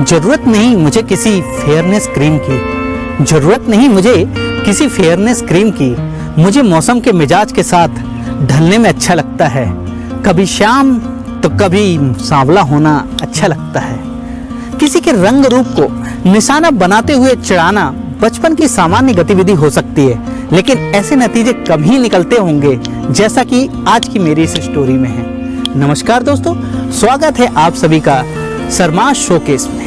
जरूरत नहीं मुझे किसी फेयरनेस क्रीम की, जरूरत नहीं मुझे किसी फेयरनेस क्रीम की। मुझे मौसम के मिजाज के साथ ढलने में अच्छा लगता है। कभी शाम तो कभी सांवला होना अच्छा लगता है। किसी के रंग रूप को निशाना बनाते हुए चिढ़ाना बचपन की सामान्य गतिविधि हो सकती है, लेकिन ऐसे नतीजे कभी निकलते होंगे जैसा कि आज की मेरी इस स्टोरी में है। नमस्कार दोस्तों, स्वागत है आप सभी का सरमाश शोकेस में।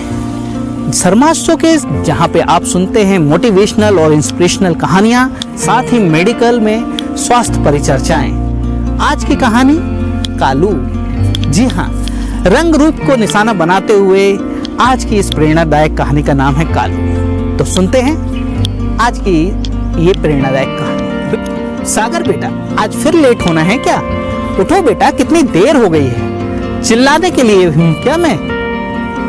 सरमाश शोकेस, जहां पे आप सुनते हैं मोटिवेशनल और इंस्पिरेशनल कहानियां, साथ ही मेडिकल में स्वास्थ्य परिचर्चाएं। आज की कहानी कालू। जी हाँ, रंग रूप को निशाना बनाते हुए आज की इस प्रेरणादायक कहानी का नाम है कालू। तो सुनते हैं आज की ये प्रेरणादायक कहानी। सागर बेटा, आज फिर लेट होना है क्या? उठो बेटा, कितनी देर हो गई है। चिल्लाने के लिए हूँ क्या मैं?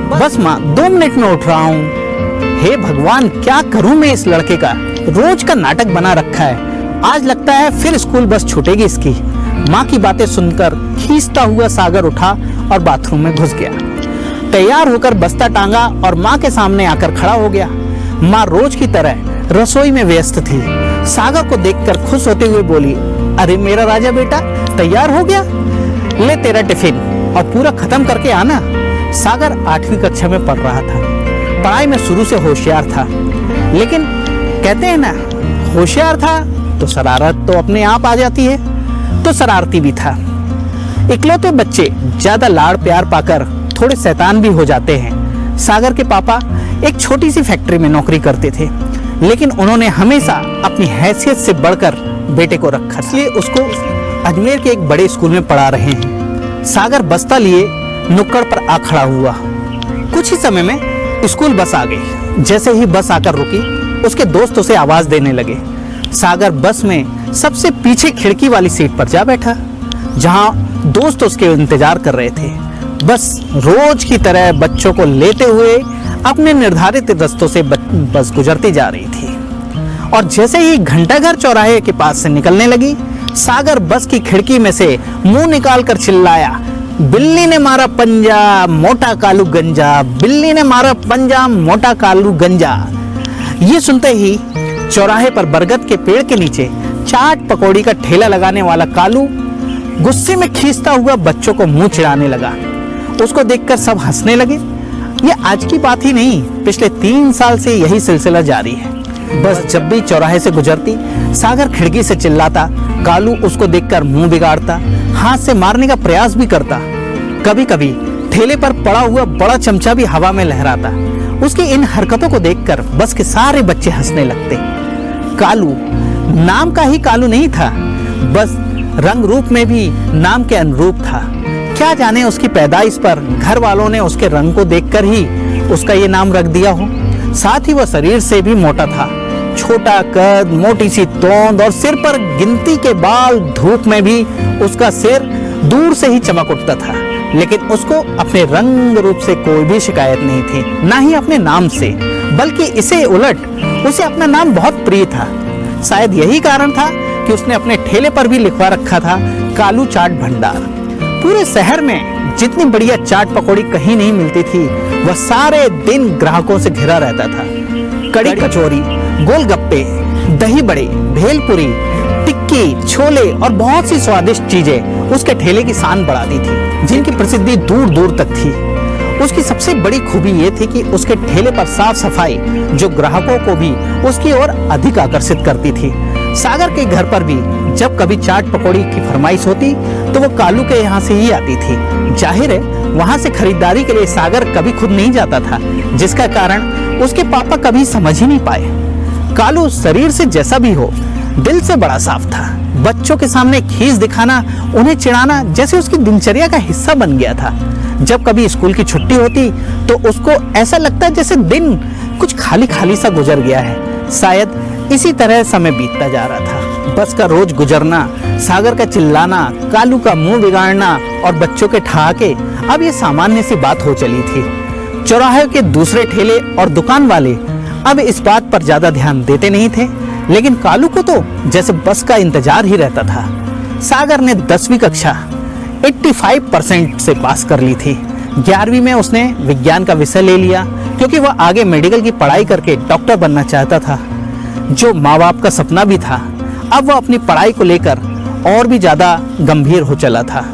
बस माँ, 2 मिनट में उठ रहा हूँ। हे भगवान, क्या करूँ मैं इस लड़के का? रोज का नाटक बना रखा है। आज लगता है फिर स्कूल बस छूटेगी इसकी। माँ की बातें सुनकर खींचता हुआ सागर उठा और बाथरूम में घुस गया। तैयार होकर बस्ता टांगा और माँ के सामने आकर खड़ा हो गया। माँ रोज की तरह रसोई में व्यस्त थी। सागर को देखकर खुश होते हुए बोली, अरे मेरा राजा बेटा, तैयार हो गया? ले तेरा टिफिन और पूरा खत्म करके आना। सागर 8वीं कक्षा में पढ़ रहा था। पढ़ाई में शुरू से होशियार था, लेकिन कहते हैं ना, होशियार था तो शरारत तो अपने आप आ जाती है। तो शरारती भी था। इकलौते बच्चे ज्यादा लाड़ प्यार पाकर थोड़े शैतान भी हो जाते हैं। सागर के पापा एक छोटी सी फैक्ट्री में नौकरी करते थे, लेकिन उन्होंने हमेशा अपनी हैसियत से बढ़कर बेटे को रखा, इसलिए उसको अजमेर के एक बड़े स्कूल में पढ़ा रहे हैं। सागर बस्ता लिए नुक्कड़ पर आ खड़ा हुआ। कुछ ही समय में स्कूल बस आ गई। जैसे ही बस आकर रुकी, उसके दोस्त उसे आवाज देने लगे। सागर बस में सबसे पीछे खिड़की वाली सीट पर जा बैठा, जहां दोस्त उसके इंतजार कर रहे थे। बस रोज की तरह बच्चों को लेते हुए अपने निर्धारित रास्तों से बस गुजरती जा रही थी। और जैसे ही घंटाघर चौराहे के पास से निकलने लगी, सागर बस की खिड़की में से मुंह निकालकर चिल्लाया, बिल्ली ने मारा पंजा, मोटा कालू गंजा। बिल्ली ने मारा पंजा, मोटा कालू गंजा। ये सुनते ही चौराहे पर बरगद के पेड़ के नीचे चाट पकौड़ी का ठेला लगाने वाला कालू गुस्से में खींचता हुआ बच्चों को मुंह चिढ़ाने लगा। उसको देखकर सब हंसने लगे। ये आज की बात ही नहीं, पिछले 3 साल से यही सिलसिला जारी है। बस जब भी चौराहे से गुजरती, सागर खिड़की से चिल्लाता, कालू उसको देखकर मुंह बिगाड़ता, हाथ से मारने का प्रयास भी करता। कभी कभी ठेले पर पड़ा हुआ बड़ा चमचा भी हवा में लहराता। उसकी इन हरकतों को देखकर बस के सारे बच्चे हंसने लगते। कालू नाम का ही कालू नहीं था, बस रंग रूप में भी नाम के अनुरूप था। क्या जाने उसकी पैदाइश पर घर वालों ने उसके रंग को देखकर ही उसका ये नाम रख दिया हो। साथ ही वह शरीर से भी मोटा था। छोटा कद, मोटी सी तोंद और सिर पर गिनती के बाल। धूप में भी उसका सिर दूर से ही चमक उठता था, लेकिन उसको अपने रंग रूप से कोई भी शिकायत नहीं थी, ना ही अपने नाम से, बल्कि इसे उलट उसे अपना नाम बहुत प्रिय था। शायद यही कारण था कि उसने अपने ठेले पर भी लिखवा रखा था, कालू चाट भंडार। पूरे शहर में जितनी बढ़िया चाट पकौड़ी कहीं नहीं मिलती थी, वह सारे दिन ग्राहकों से घिरा रहता था। कड़ी कचौरी, गोलगप्पे, दही बड़े, भेलपुरी, टिक्की, छोले और बहुत सी स्वादिष्ट चीजें उसके ठेले की शान बढ़ाती थी, जिनकी प्रसिद्धि दूर दूर तक थी। उसकी सबसे बड़ी खूबी ये थी कि उसके ठेले पर साफ सफाई जो ग्राहकों को भी उसकी ओर अधिक आकर्षित करती थी। सागर के घर पर भी जब कभी चाट पकौड़ी की फरमाइश होती तो वो कालू के यहाँ से ही आती थी। जाहिर है, वहाँ से खरीदारी के लिए सागर कभी खुद नहीं जाता था, जिसका कारण उसके पापा कभी समझ ही नहीं पाए। कालू शरीर से जैसा भी हो, दिल से बड़ा साफ था। बच्चों के सामने खीस दिखाना, उन्हें चिढ़ाना जैसे उसकी दिनचर्या का हिस्सा बन गया था। जब कभी स्कूल की छुट्टी होती तो उसको ऐसा लगता जैसे दिन कुछ खाली खाली सा गुजर गया है। शायद इसी तरह समय बीतता जा रहा था। बस का रोज गुजरना, सागर का चिल्लाना, कालू का मुंह बिगाड़ना और बच्चों के ठहाके अब ये सामान्य सी बात हो चली थी। चौराहे के दूसरे ठेले और दुकान वाले अब इस बात पर ज्यादा ध्यान देते नहीं थे, लेकिन कालू को तो जैसे बस का इंतजार ही रहता था। सागर ने 10वीं कक्षा 85% से पास कर ली थी। 11वीं में उसने विज्ञान का विषय ले लिया क्योंकि वह आगे मेडिकल की पढ़ाई करके डॉक्टर बनना चाहता था, जो माँ बाप का सपना भी था। अब वह अपनी पढ़ाई को लेकर और भी ज़्यादा गंभीर हो चला था।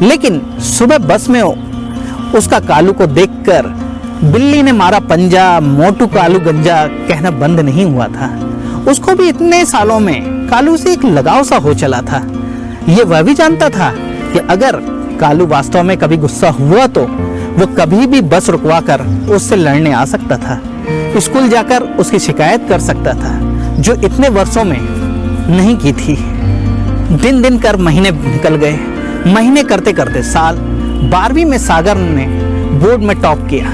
लेकिन सुबह बस में उसका कालू को देखकर बिल्ली ने मारा पंजा, मोटू कालू गंजा कहना बंद नहीं हुआ था। उसको भी इतने सालों में कालू से एक लगाव सा हो चला था। ये वह भी जानता था कि अगर कालू वास्तव में कभी गुस्सा हुआ तो वो कभी भी बस रुकवा कर उससे लड़ने आ सकता था, स्कूल जाकर उसकी शिकायत कर सकता था, जो इतने वर्षों में नहीं की थी। दिन दिन कर महीने निकल गए, महीने करते करते साल। 12वीं में सागर ने बोर्ड में टॉप किया।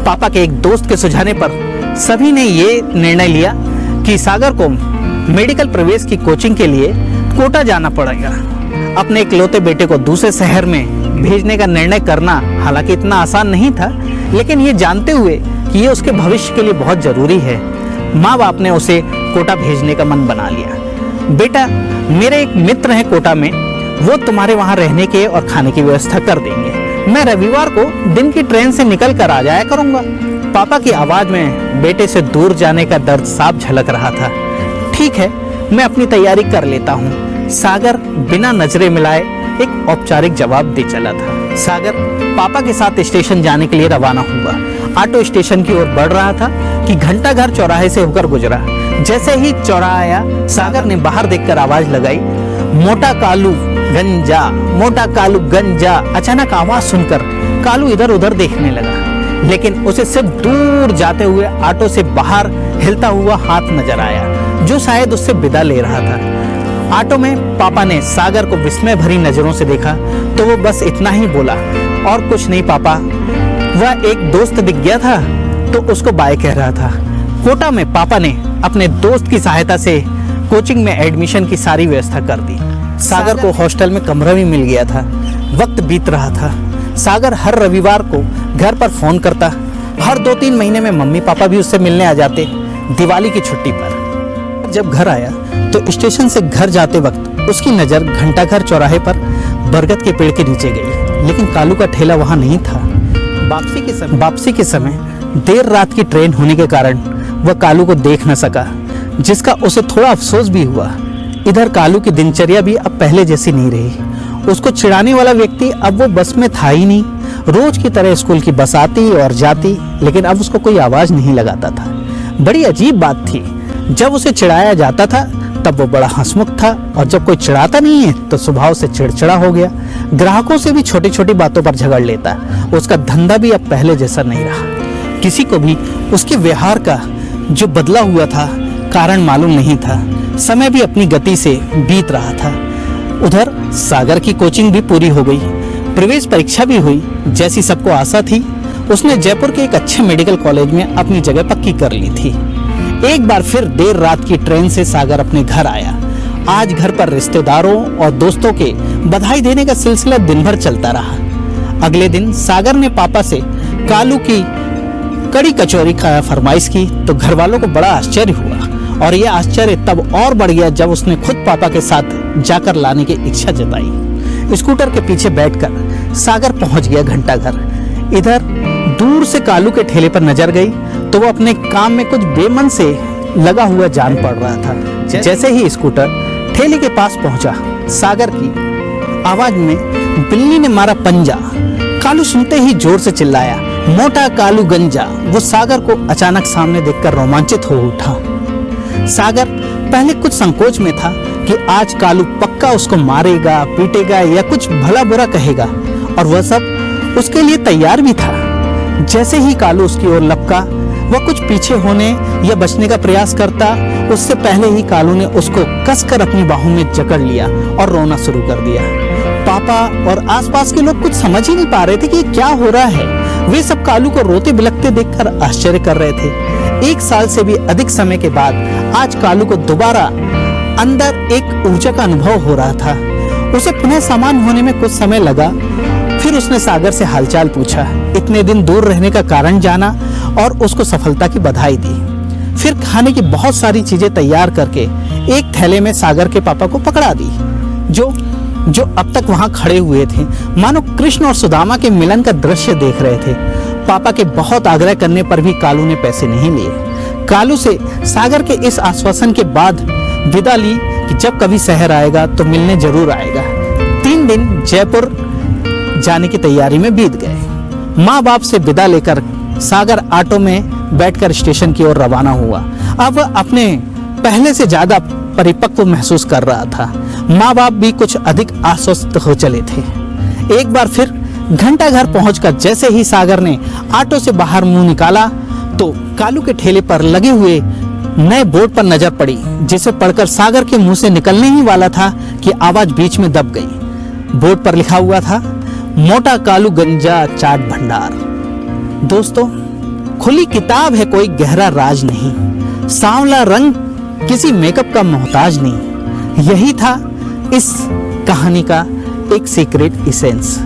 पापा के एक दोस्त के सुझाने पर सभी ने ये निर्णय लिया कि सागर को मेडिकल प्रवेश की कोचिंग के लिए कोटा जाना पड़ेगा। अपने इकलौते बेटे को दूसरे शहर में भेजने का निर्णय करना हालांकि इतना आसान नहीं था, लेकिन ये जानते हुए कि ये उसके भविष्य के लिए बहुत जरूरी है, माँ बाप ने उसे कोटा भेजने का मन बना लिया। बेटा, मेरे एक मित्र हैं कोटा में, वो तुम्हारे वहाँ रहने के और खाने की व्यवस्था कर देंगे। मैं रविवार को दिन की ट्रेन से निकल कर आ जाया करूँगा। पापा की आवाज़ में बेटे से दूर जाने का दर्द साफ झलक रहा था। ठीक है, मैं अपनी तैयारी कर लेता हूँ, सागर बिना नजरें मिलाए एक औपचारिक जवाब दे चला था। सागर पापा के साथ स्टेशन जाने के लिए रवाना हुआ। ऑटो स्टेशन की ओर बढ़ रहा था कि घंटाघर चौराहे से होकर गुजरा। जैसे ही चौराहा आया, सागर ने बाहर देखकर आवाज लगाई, मोटा कालू गंजा, मोटा कालू गंजा। अचानक आवाज सुनकर कालू इधर उधर देखने लगा, लेकिन उसे सिर्फ दूर जाते हुए ऑटो से बाहर हिलता हुआ हाथ नजर आया, जो शायद उससे विदा ले रहा था। ऑटो में पापा ने सागर को विस्मय भरी नजरों से देखा तो वो बस इतना ही बोला, और कुछ नहीं पापा। वह एक दोस्त दिख गया था तो उसको बाय कह रहा था। कोटा में पापा ने अपने दोस्त की सहायता से कोचिंग में एडमिशन की सारी व्यवस्था कर दी। सागर को हॉस्टल में कमरा भी मिल गया था। वक्त बीत रहा था। सागर हर रविवार को घर पर फोन करता। हर 2-3 महीने में मम्मी पापा भी उससे मिलने आ जाते, दिवाली की छुट्टी पर। जब घर आया तो स्टेशन से घर जाते वक्त उसकी नज़र घंटाघर चौराहे पर बरगद के पेड़ के नीचे गई, लेकिन कालू का ठेला वहाँ नहीं था। वापसी के समय देर रात की ट्रेन होने के कारण वह कालू को देख न सका, जिसका उसे थोड़ा अफसोस भी हुआ। इधर कालू की दिनचर्या भी अब पहले जैसी नहीं रही। उसको चिढ़ाने वाला व्यक्ति अब वो बस में था ही नहीं। रोज की तरह स्कूल की बस आती और जाती, लेकिन अब उसको कोई आवाज नहीं लगाता था। बड़ी अजीब बात थी, जब उसे चिढ़ाया जाता था तब वो बड़ा हंसमुख था, और जब कोई चिढ़ाता नहीं है तो स्वभाव से चिड़चिड़ा हो गया। ग्राहकों से भी छोटी छोटी बातों पर झगड़ लेता। उसका धंधा भी अब पहले जैसा नहीं रहा। किसी को भी उसके व्यवहार का जो बदला हुआ था कारण मालूम नहीं था। समय भी अपनी गति से बीत रहा था। उधर सागर की कोचिंग भी पूरी हो गई, प्रवेश परीक्षा भी हुई। जैसी सबको आशा थी, उसने जयपुर के एक अच्छे मेडिकल कॉलेज में अपनी जगह पक्की कर ली थी। एक बार फिर देर रात की ट्रेन से सागर अपने घर आया। आज घर पर रिश्तेदारों और दोस्तों के बधाई देने का सिलसिला दिन भर चलता रहा। अगले दिन सागर ने पापा से कालू की कड़ी कचौरी का फरमाइश की तो घर वालों को बड़ा आश्चर्य हुआ, और यह आश्चर्य तब और बढ़ गया जब उसने खुद पापा के साथ जाकर लाने की इच्छा जताई। स्कूटर के पीछे बैठकर सागर पहुंच गया घंटाघर। इधर दूर से कालू के ठेले पर नजर गई तो वो अपने काम में कुछ बेमन से लगा हुआ जान पड़ रहा था। जैसे ही स्कूटर ठेले के पास पहुंचा, सागर की आवाज में बिल्ली ने मारा पंजा। कालू सुनते ही जोर से चिल्लाया, मोटा कालू गंजा। वो सागर को अचानक सामने देखकर रोमांचित हो उठा। सागर पहले कुछ संकोच में था कि आज कालू पक्का उसको मारेगा, पीटेगा या कुछ भला बुरा कहेगा, और वह सब उसके लिए तैयार भी था। जैसे ही कालू उसकी ओर लपका, वह कुछ पीछे होने या बचने का प्रयास करता, उससे पहले ही कालू ने उसको कसकर अपनी बाहों में जकड़ लिया और रोना शुरू कर दिया। पापा और आसपास के लोग कुछ समझ ही नहीं पा रहे थे कि क्या हो रहा है। वे सब कालू को रोते बिलखते देखकर आश्चर्य कर रहे थे। 1 साल से भी अधिक समय के बाद आज कालू को दोबारा अंदर एक ऊर्जा का अनुभव हो रहा था। उसे पुनः सामान्य होने में कुछ समय लगा। फिर उसने सागर से हालचाल पूछा, इतने दिन दूर रहने का कारण जाना और उसको सफलता की बधाई दी। फिर खाने की बहुत सारी चीजें तैयार करके एक थैले में सागर के पापा को पकड़ा दी, जो जो अब तक वहां खड़े हुए थे, मानो कृष्ण और सुदामा के मिलन का दृश्य देख रहे थे। पापा के बहुत आग्रह करने पर भी कालू ने पैसे नहीं लिए। कालू से सागर के इस आश्वासन के बाद विदा ली कि जब कभी शहर आएगा तो मिलने जरूर आएगा। 3 दिन जयपुर जाने की तैयारी में बीत गए। माँ बाप से विदा लेकर सागर ऑटो में बैठकर स्टेशन की ओर रवाना हुआ। अब अपने पहले से ज्यादा परिपक्व महसूस कर रहा था। माँ बाप भी कुछ अधिक आश्वस्त हो चले थे। एक बार फिर घंटा घर पहुंचकर जैसे ही सागर ने ऑटो से बाहर मुंह निकाला तो कालू के ठेले पर लगे हुए नए बोर्ड पर नजर पड़ी, जिसे पढ़कर सागर के मुंह से निकलने ही वाला था कि आवाज बीच में दब गई। बोर्ड पर लिखा हुआ था, मोटा कालू गंजा चाट भंडार। दोस्तों, खुली किताब है, कोई गहरा राज नहीं। सांवला रंग किसी मेकअप का मोहताज नहीं। यही था इस कहानी का एक सीक्रेट एसेंस।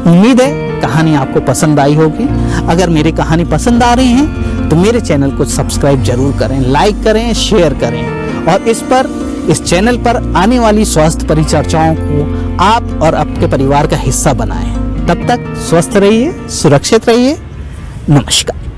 उम्मीद है कहानी आपको पसंद आई होगी। अगर मेरी कहानी पसंद आ रही है तो मेरे चैनल को सब्सक्राइब जरूर करें, लाइक करें, शेयर करें और इस चैनल पर आने वाली स्वास्थ्य परिचर्चाओं को आप और आपके परिवार का हिस्सा बनाएं। तब तक स्वस्थ रहिए, सुरक्षित रहिए। नमस्कार।